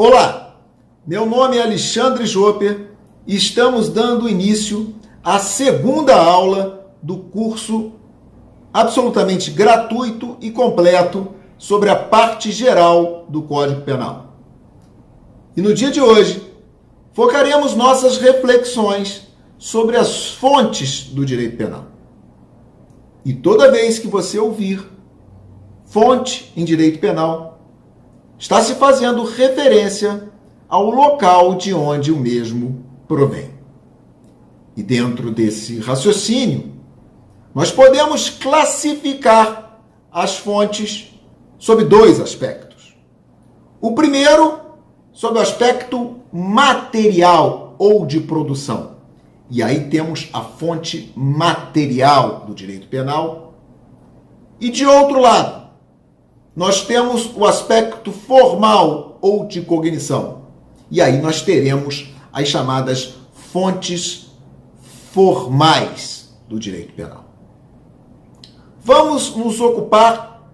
Olá, meu nome é Alexandre Jopper e estamos dando início à segunda aula do curso absolutamente gratuito e completo sobre a parte geral do Código Penal. E no dia de hoje, focaremos nossas reflexões sobre as fontes do direito penal. E toda vez que você ouvir fonte em direito penal, está se fazendo referência ao local de onde o mesmo provém. E dentro desse raciocínio, nós podemos classificar as fontes sob dois aspectos. O primeiro, sob o aspecto material ou de produção. E aí temos a fonte material do direito penal. E de outro lado, nós temos o aspecto formal ou de cognição. E aí nós teremos as chamadas fontes formais do direito penal. Vamos nos ocupar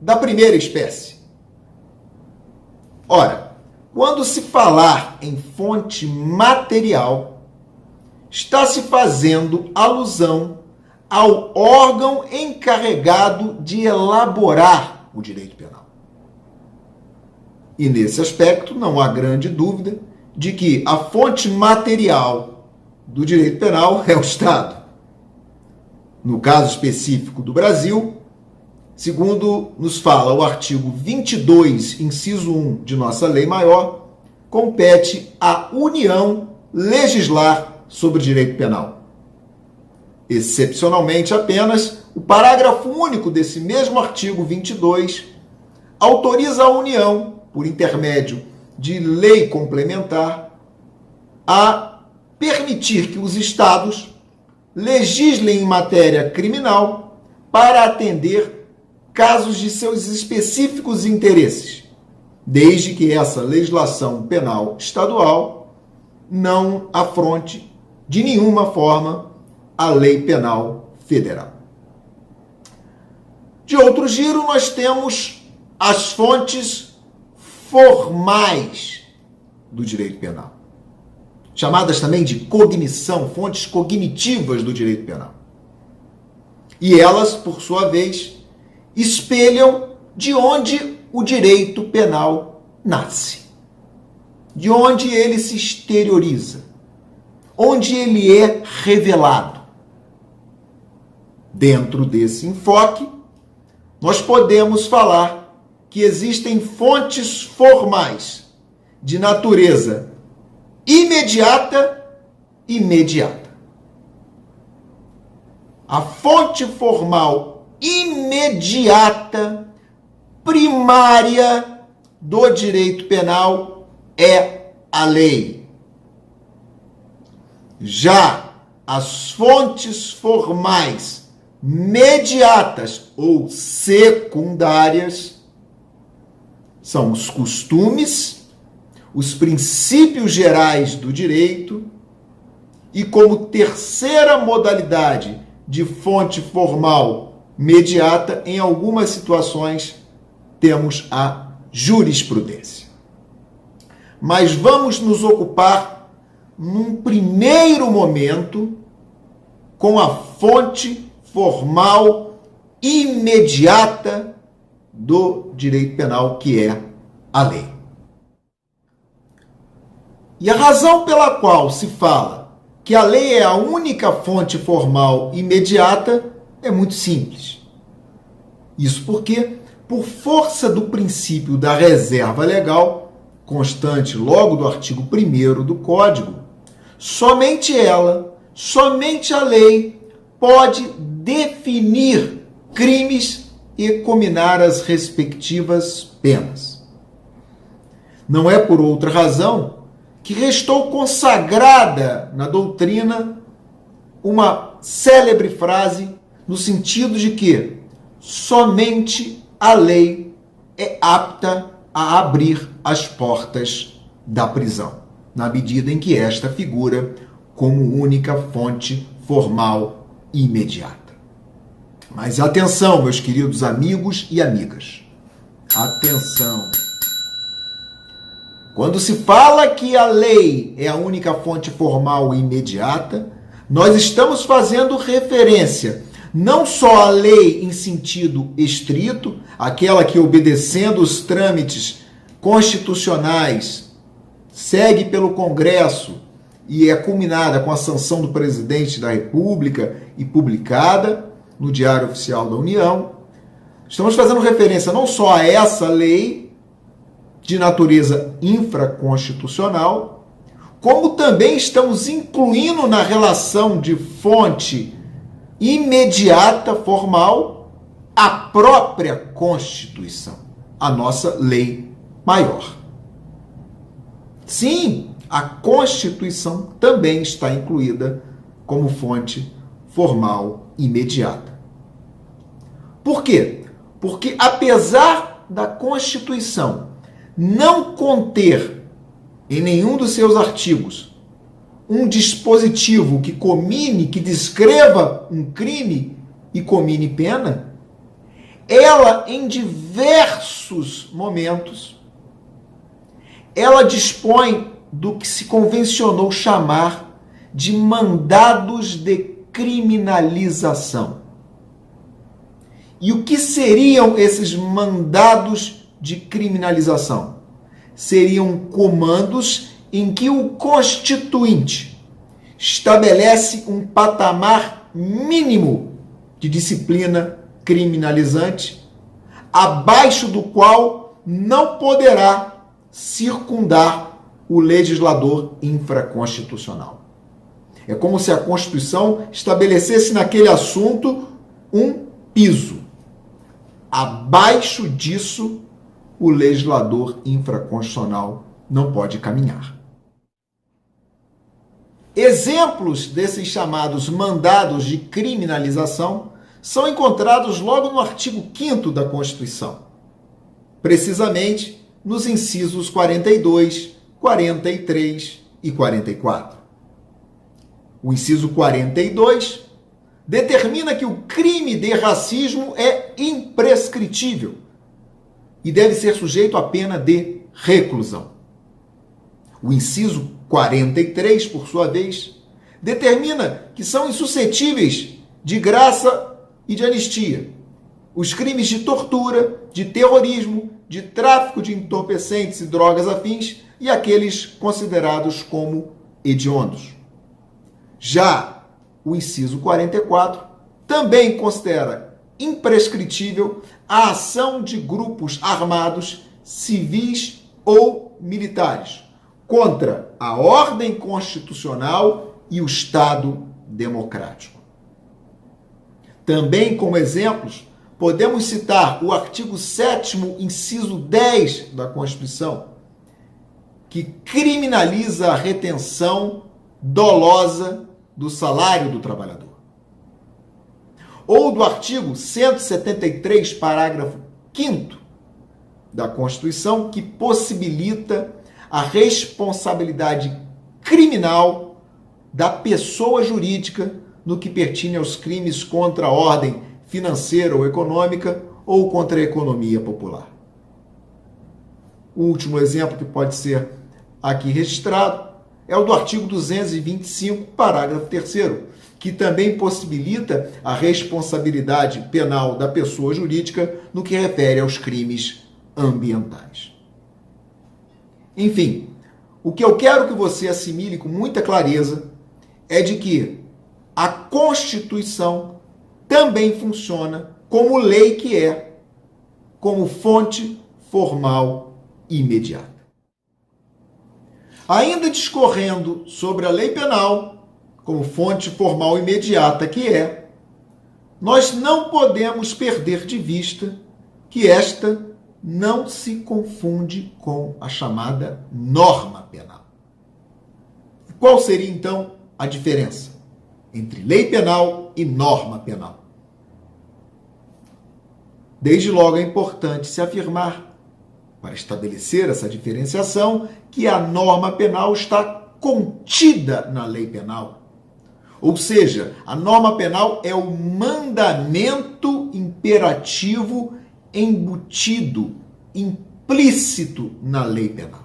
da primeira espécie. Ora, quando se falar em fonte material, está se fazendo alusão ao órgão encarregado de elaborar o direito penal. E nesse aspecto não há grande dúvida de que a fonte material do direito penal é o Estado. No caso específico do Brasil, segundo nos fala o artigo 22, inciso 1 de nossa lei maior, compete à União legislar sobre o direito penal. Excepcionalmente apenas, o parágrafo único desse mesmo artigo 22 autoriza a União, por intermédio de lei complementar, a permitir que os Estados legislem em matéria criminal para atender casos de seus específicos interesses, desde que essa legislação penal estadual não afronte de nenhuma forma a lei penal federal. De outro giro, nós temos as fontes formais do direito penal, chamadas também de cognição, fontes cognitivas do direito penal. E elas, por sua vez, espelham de onde o direito penal nasce, de onde ele se exterioriza, onde ele é revelado. Dentro desse enfoque, nós podemos falar que existem fontes formais de natureza imediata e imediata. A fonte formal imediata, primária do direito penal é a lei. Já as fontes formais mediatas ou secundárias são os costumes, os princípios gerais do direito e, como terceira modalidade de fonte formal mediata, em algumas situações, temos a jurisprudência. Mas vamos nos ocupar num primeiro momento com a fonte formal imediata do direito penal, que é a lei. E a razão pela qual se fala que a lei é a única fonte formal imediata é muito simples. Isso porque, por força do princípio da reserva legal, constante logo do artigo 1º do Código, somente ela, somente a lei, pode definir crimes e cominar as respectivas penas. Não é por outra razão que restou consagrada na doutrina uma célebre frase no sentido de que somente a lei é apta a abrir as portas da prisão, na medida em que esta figura como única fonte formal imediata. Mas atenção, meus queridos amigos e amigas. Atenção. Quando se fala que a lei é a única fonte formal e imediata, nós estamos fazendo referência não só à lei em sentido estrito, aquela que, obedecendo os trâmites constitucionais, segue pelo Congresso e é culminada com a sanção do presidente da República e publicada no Diário Oficial da União. Estamos fazendo referência não só a essa lei de natureza infraconstitucional, como também estamos incluindo na relação de fonte imediata formal a própria Constituição, a nossa lei maior. Sim, a Constituição também está incluída como fonte formal imediata. Por quê? Porque apesar da Constituição não conter em nenhum dos seus artigos um dispositivo que comine, que descreva um crime e comine pena, ela, em diversos momentos, ela dispõe do que se convencionou chamar de mandados de criminalização. E o que seriam esses mandados de criminalização? Seriam comandos em que o Constituinte estabelece um patamar mínimo de disciplina criminalizante, abaixo do qual não poderá circundar o legislador infraconstitucional. É como se a Constituição estabelecesse naquele assunto um piso. Abaixo disso, o legislador infraconstitucional não pode caminhar. Exemplos desses chamados mandados de criminalização são encontrados logo no artigo 5º da Constituição, precisamente nos incisos 42, 43 e 44. O inciso 42 determina que o crime de racismo é imprescritível e deve ser sujeito à pena de reclusão. O inciso 43, por sua vez, determina que são insuscetíveis de graça e de anistia os crimes de tortura, de terrorismo, de tráfico de entorpecentes e drogas afins e aqueles considerados como hediondos. Já o inciso 44 também considera imprescritível a ação de grupos armados, civis ou militares contra a ordem constitucional e o Estado democrático. Também, como exemplos, podemos citar o artigo 7º, inciso 10 da Constituição, que criminaliza a retenção dolosa do salário do trabalhador. Ou do artigo 173, parágrafo 5º da Constituição, que possibilita a responsabilidade criminal da pessoa jurídica no que pertine aos crimes contra a ordem financeira ou econômica ou contra a economia popular. O último exemplo que pode ser aqui registrado é o do artigo 225, parágrafo 3º, que também possibilita a responsabilidade penal da pessoa jurídica no que refere aos crimes ambientais. Enfim, o que eu quero que você assimile com muita clareza é de que a Constituição também funciona como lei que é, como fonte formal imediata. Ainda discorrendo sobre a lei penal, como fonte formal imediata que é, nós não podemos perder de vista que esta não se confunde com a chamada norma penal. Qual seria, então, a diferença entre lei penal e norma penal? Desde logo é importante se afirmar, para estabelecer essa diferenciação, que a norma penal está contida na lei penal. Ou seja, a norma penal é o mandamento imperativo embutido, implícito na lei penal.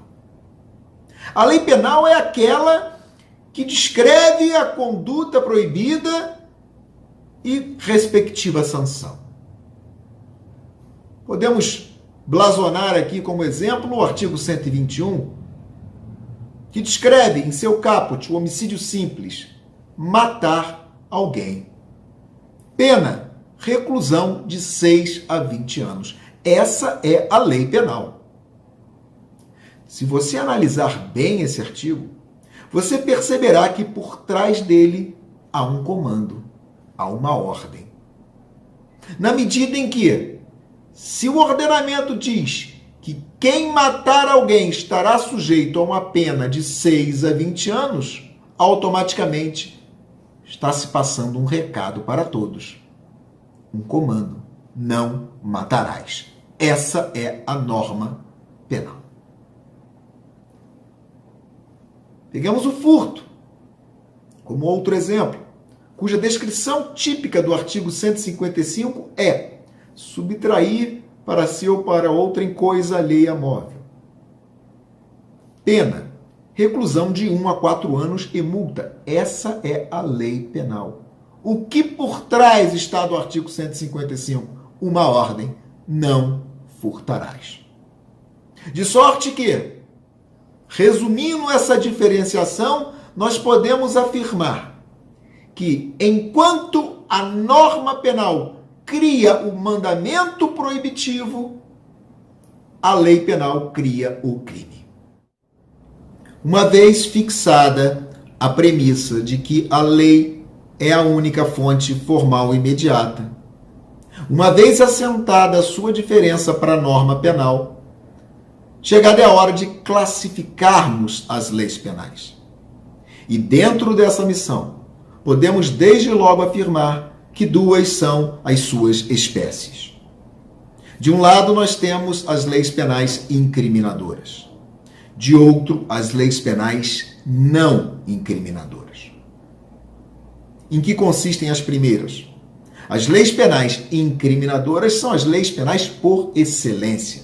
A lei penal é aquela que descreve a conduta proibida e respectiva sanção. Podemos blasonar aqui como exemplo o artigo 121, que descreve em seu caput o homicídio simples, matar alguém. Pena, reclusão de 6 a 20 anos. Essa é a lei penal. Se você analisar bem esse artigo, você perceberá que por trás dele há um comando, há uma ordem. Na medida em que, se o ordenamento diz que quem matar alguém estará sujeito a uma pena de 6 a 20 anos, automaticamente está se passando um recado para todos. Um comando: não matarás. Essa é a norma penal. Pegamos o furto como outro exemplo, cuja descrição típica do artigo 155 é subtrair para si ou para outrem coisa alheia móvel. Pena, reclusão de 1 a 4 anos e multa. Essa é a lei penal. O que por trás está do artigo 155? Uma ordem: não furtarás. De sorte que, resumindo essa diferenciação, nós podemos afirmar que, enquanto a norma penal cria o mandamento proibitivo, a lei penal cria o crime. Uma vez fixada a premissa de que a lei é a única fonte formal imediata, uma vez assentada a sua diferença para a norma penal, chegada é a hora de classificarmos as leis penais. E dentro dessa missão, podemos desde logo afirmar que duas são as suas espécies. De um lado, nós temos as leis penais incriminadoras. De outro, as leis penais não incriminadoras. Em que consistem as primeiras? As leis penais incriminadoras são as leis penais por excelência.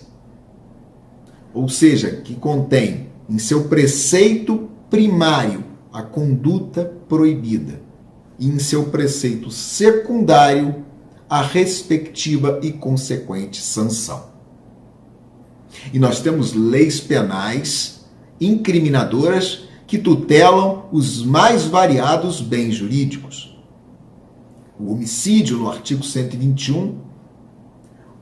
Ou seja, que contém em seu preceito primário a conduta proibida e em seu preceito secundário a respectiva e consequente sanção. E nós temos leis penais incriminadoras que tutelam os mais variados bens jurídicos. O homicídio no artigo 121,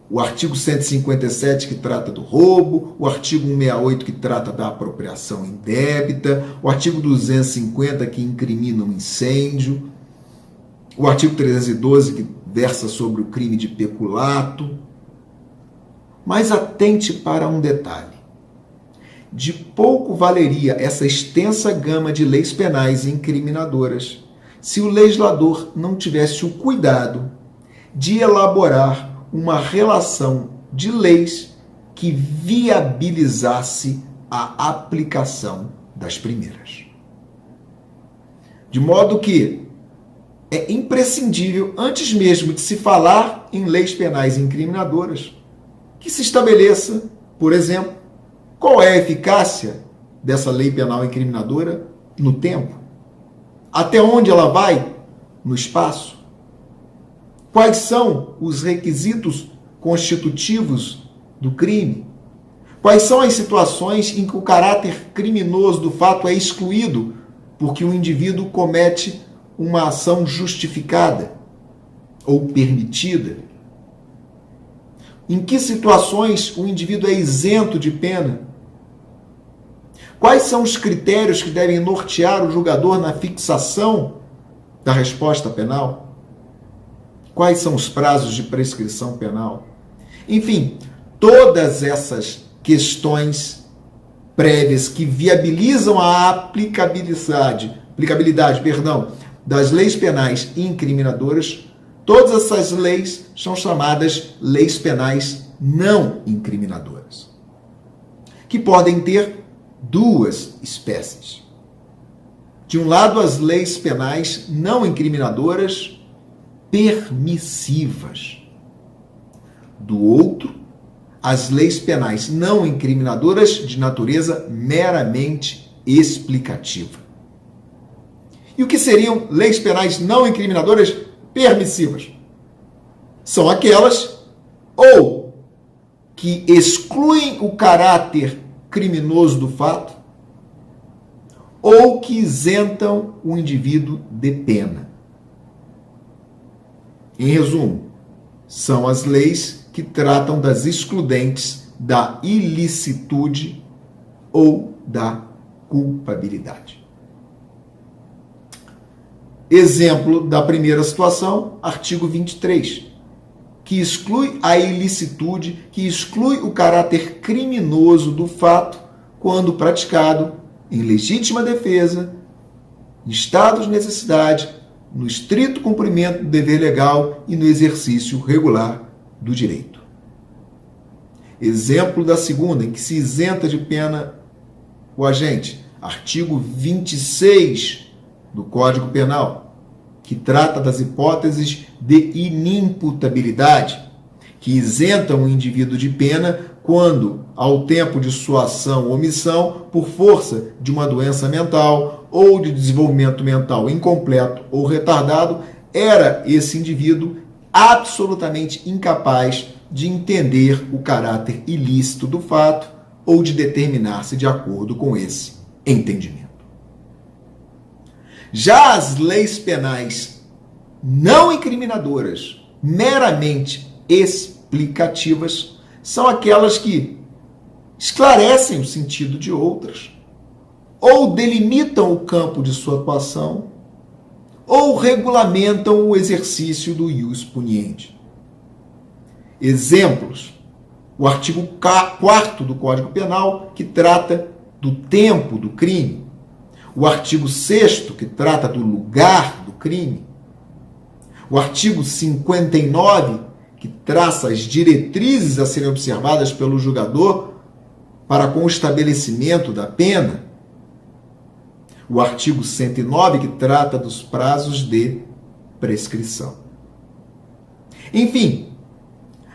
o artigo 157 que trata do roubo, o artigo 168 que trata da apropriação indébita, o artigo 250 que incrimina um incêndio, o artigo 312 que versa sobre o crime de peculato. Mas atente para um detalhe. De pouco valeria essa extensa gama de leis penais incriminadoras se o legislador não tivesse o cuidado de elaborar uma relação de leis que viabilizasse a aplicação das primeiras. De modo que é imprescindível, antes mesmo de se falar em leis penais incriminadoras, que se estabeleça, por exemplo, qual é a eficácia dessa lei penal incriminadora no tempo? Até onde ela vai no espaço? Quais são os requisitos constitutivos do crime? Quais são as situações em que o caráter criminoso do fato é excluído porque o indivíduo comete uma ação justificada ou permitida? Em que situações o indivíduo é isento de pena? Quais são os critérios que devem nortear o julgador na fixação da resposta penal? Quais são os prazos de prescrição penal? Enfim, todas essas questões prévias que viabilizam a aplicabilidade das leis penais incriminadoras, todas essas leis são chamadas leis penais não incriminadoras, que podem ter duas espécies. De um lado, as leis penais não incriminadoras permissivas. Do outro, as leis penais não incriminadoras de natureza meramente explicativa. E o que seriam leis penais não incriminadoras permissivas? São aquelas ou que excluem o caráter criminoso do fato ou que isentam o indivíduo de pena. Em resumo, são as leis que tratam das excludentes da ilicitude ou da culpabilidade. Exemplo da primeira situação, artigo 23, que exclui a ilicitude, que exclui o caráter criminoso do fato quando praticado em legítima defesa, em estado de necessidade, no estrito cumprimento do dever legal e no exercício regular do direito. Exemplo da segunda, em que se isenta de pena o agente, artigo 26 do Código Penal, que trata das hipóteses de inimputabilidade, que isentam o indivíduo de pena quando, ao tempo de sua ação ou omissão, por força de uma doença mental ou de desenvolvimento mental incompleto ou retardado, era esse indivíduo absolutamente incapaz de entender o caráter ilícito do fato ou de determinar-se de acordo com esse entendimento. Já as leis penais não incriminadoras, meramente explicativas, são aquelas que esclarecem o sentido de outras, ou delimitam o campo de sua atuação, ou regulamentam o exercício do ius puniendi. Exemplos: o artigo 4º do Código Penal, que trata do tempo do crime, o artigo 6º, que trata do lugar do crime, o artigo 59, que traça as diretrizes a serem observadas pelo julgador para com o estabelecimento da pena, o artigo 109, que trata dos prazos de prescrição. Enfim,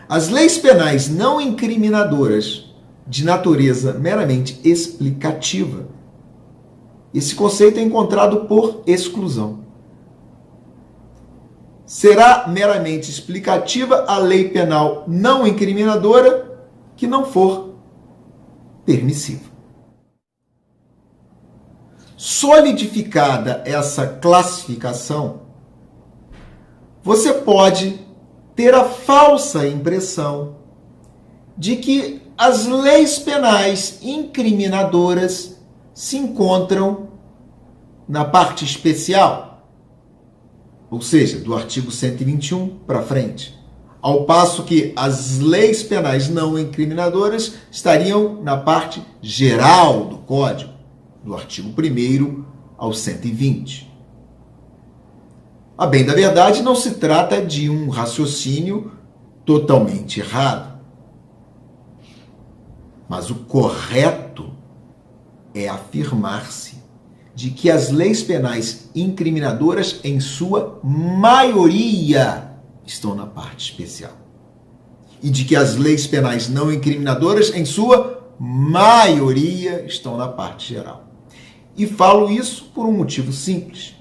as leis penais não incriminadoras de natureza meramente explicativa, esse conceito é encontrado por exclusão. Será meramente explicativa a lei penal não incriminadora que não for permissiva. Solidificada essa classificação, você pode ter a falsa impressão de que as leis penais incriminadoras se encontram na parte especial, ou seja, do artigo 121 para frente, ao passo que as leis penais não incriminadoras estariam na parte geral do Código, do artigo 1º ao 120. A bem da verdade, não se trata de um raciocínio totalmente errado, mas o correto é afirmar-se de que as leis penais incriminadoras, em sua maioria, estão na parte especial. E de que as leis penais não incriminadoras, em sua maioria, estão na parte geral. E falo isso por um motivo simples.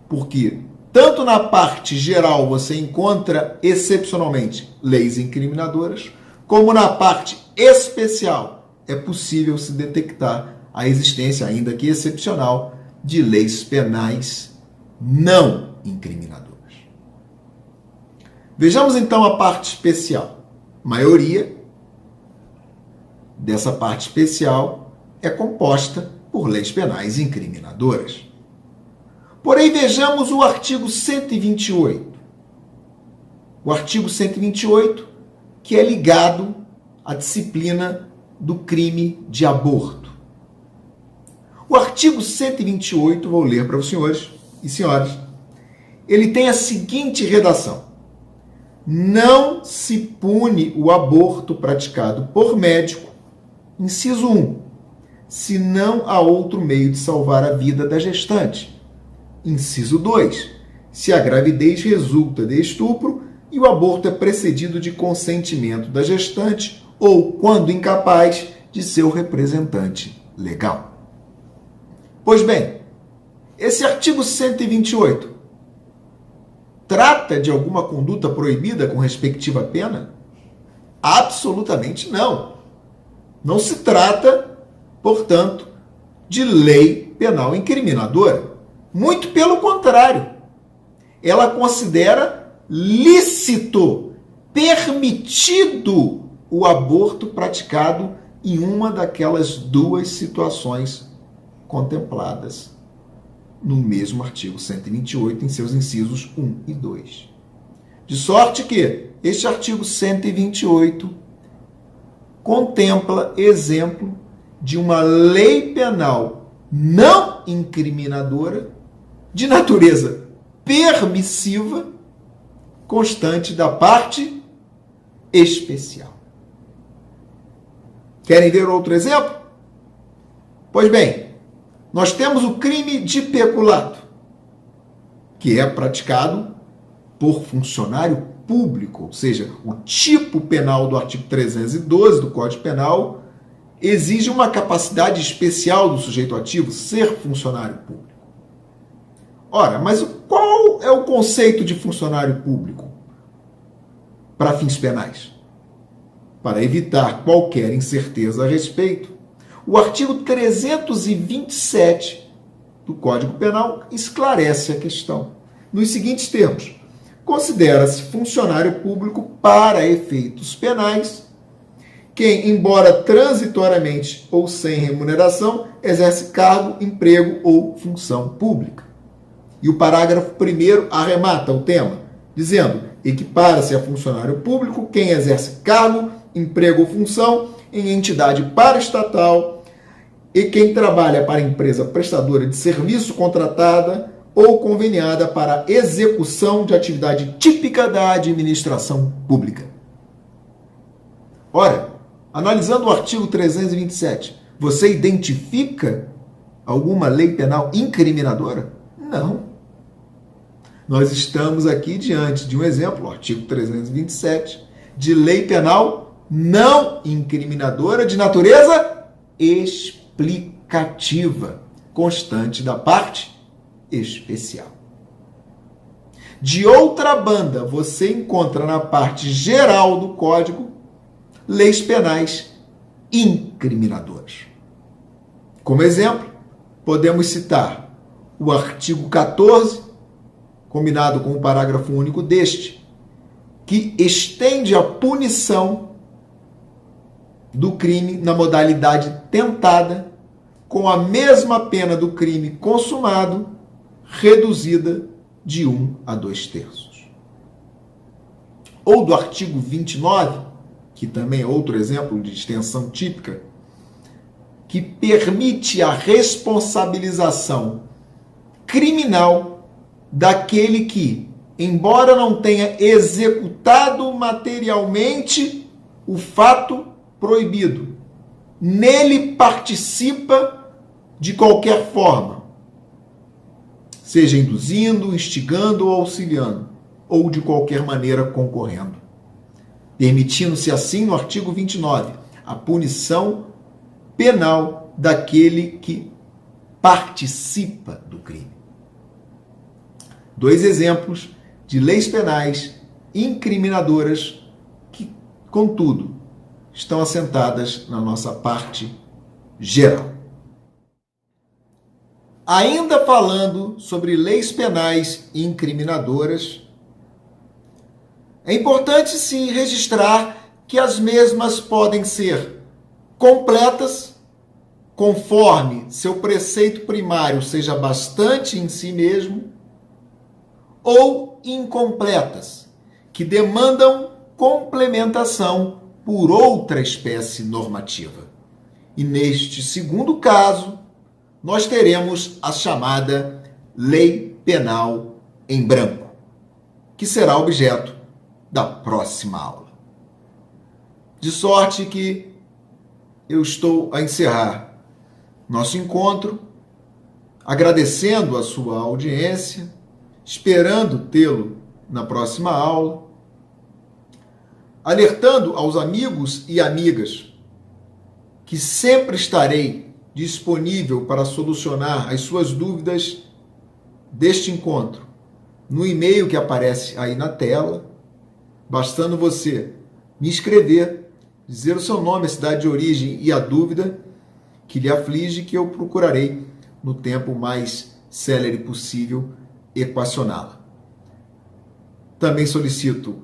Porque tanto na parte geral você encontra, excepcionalmente, leis incriminadoras, como na parte especial é possível se detectar a existência, ainda que excepcional, de leis penais não incriminadoras. Vejamos então a parte especial. A maioria dessa parte especial é composta por leis penais incriminadoras. Porém, vejamos o artigo 128. O artigo 128, que é ligado à disciplina do crime de aborto. O artigo 128, vou ler para os senhores e senhoras, ele tem a seguinte redação: não se pune o aborto praticado por médico, inciso 1, se não há outro meio de salvar a vida da gestante. Inciso 2, se a gravidez resulta de estupro e o aborto é precedido de consentimento da gestante ou, quando incapaz, de seu representante legal. Pois bem, esse artigo 128 trata de alguma conduta proibida com respectiva pena? Absolutamente não. Não se trata, portanto, de lei penal incriminadora. Muito pelo contrário. Ela considera lícito, permitido o aborto praticado em uma daquelas duas situações contempladas no mesmo artigo 128, em seus incisos 1 e 2. De sorte que este artigo 128 contempla exemplo de uma lei penal não incriminadora, de natureza permissiva, constante da parte especial. Querem ver outro exemplo? Pois bem, nós temos o crime de peculato, que é praticado por funcionário público, ou seja, o tipo penal do artigo 312 do Código Penal exige uma capacidade especial do sujeito ativo ser funcionário público. Ora, mas qual é o conceito de funcionário público para fins penais? Para evitar qualquer incerteza a respeito, o artigo 327 do Código Penal esclarece a questão nos seguintes termos: considera-se funcionário público para efeitos penais quem, embora transitoriamente ou sem remuneração, exerce cargo, emprego ou função pública. E o parágrafo 1º arremata o tema, dizendo: equipara-se a funcionário público quem exerce cargo, emprego ou função em entidade paraestatal e quem trabalha para empresa prestadora de serviço contratada ou conveniada para execução de atividade típica da administração pública. Ora, analisando o artigo 327, você identifica alguma lei penal incriminadora? Não. Nós estamos aqui diante de um exemplo, o artigo 327, de lei penal não incriminadora de natureza explicativa, constante da parte especial. De outra banda, você encontra na parte geral do Código leis penais incriminadoras. Como exemplo, podemos citar o artigo 14, combinado com o parágrafo único deste, que estende a punição do crime na modalidade tentada com a mesma pena do crime consumado, reduzida de 1 a 2/3. Ou do artigo 29, que também é outro exemplo de extensão típica, que permite a responsabilização criminal daquele que, embora não tenha executado materialmente o fato proibido, nele participa de qualquer forma, seja induzindo, instigando ou auxiliando, ou de qualquer maneira concorrendo, permitindo-se assim, no artigo 29, a punição penal daquele que participa do crime. 2 exemplos de leis penais incriminadoras que, contudo, estão assentadas na nossa parte geral. Ainda falando sobre leis penais incriminadoras, é importante se registrar que as mesmas podem ser completas, conforme seu preceito primário seja bastante em si mesmo, ou incompletas, que demandam complementação por outra espécie normativa. E neste segundo caso, nós teremos a chamada Lei Penal em Branco, que será objeto da próxima aula. De sorte que eu estou a encerrar nosso encontro, agradecendo a sua audiência, esperando tê-lo na próxima aula, alertando aos amigos e amigas que sempre estarei disponível para solucionar as suas dúvidas deste encontro no e-mail que aparece aí na tela, bastando você me escrever, dizer o seu nome, a cidade de origem e a dúvida que lhe aflige, que eu procurarei, no tempo mais célere possível, equacioná-la. Também solicito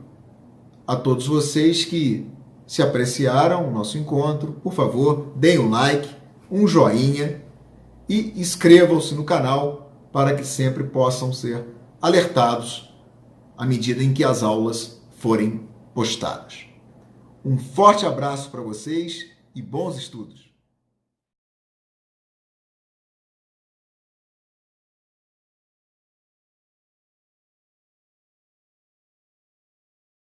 a todos vocês que se apreciaram o nosso encontro, por favor, deem um like, um joinha e inscrevam-se no canal para que sempre possam ser alertados à medida em que as aulas forem postadas. Um forte abraço para vocês e bons estudos!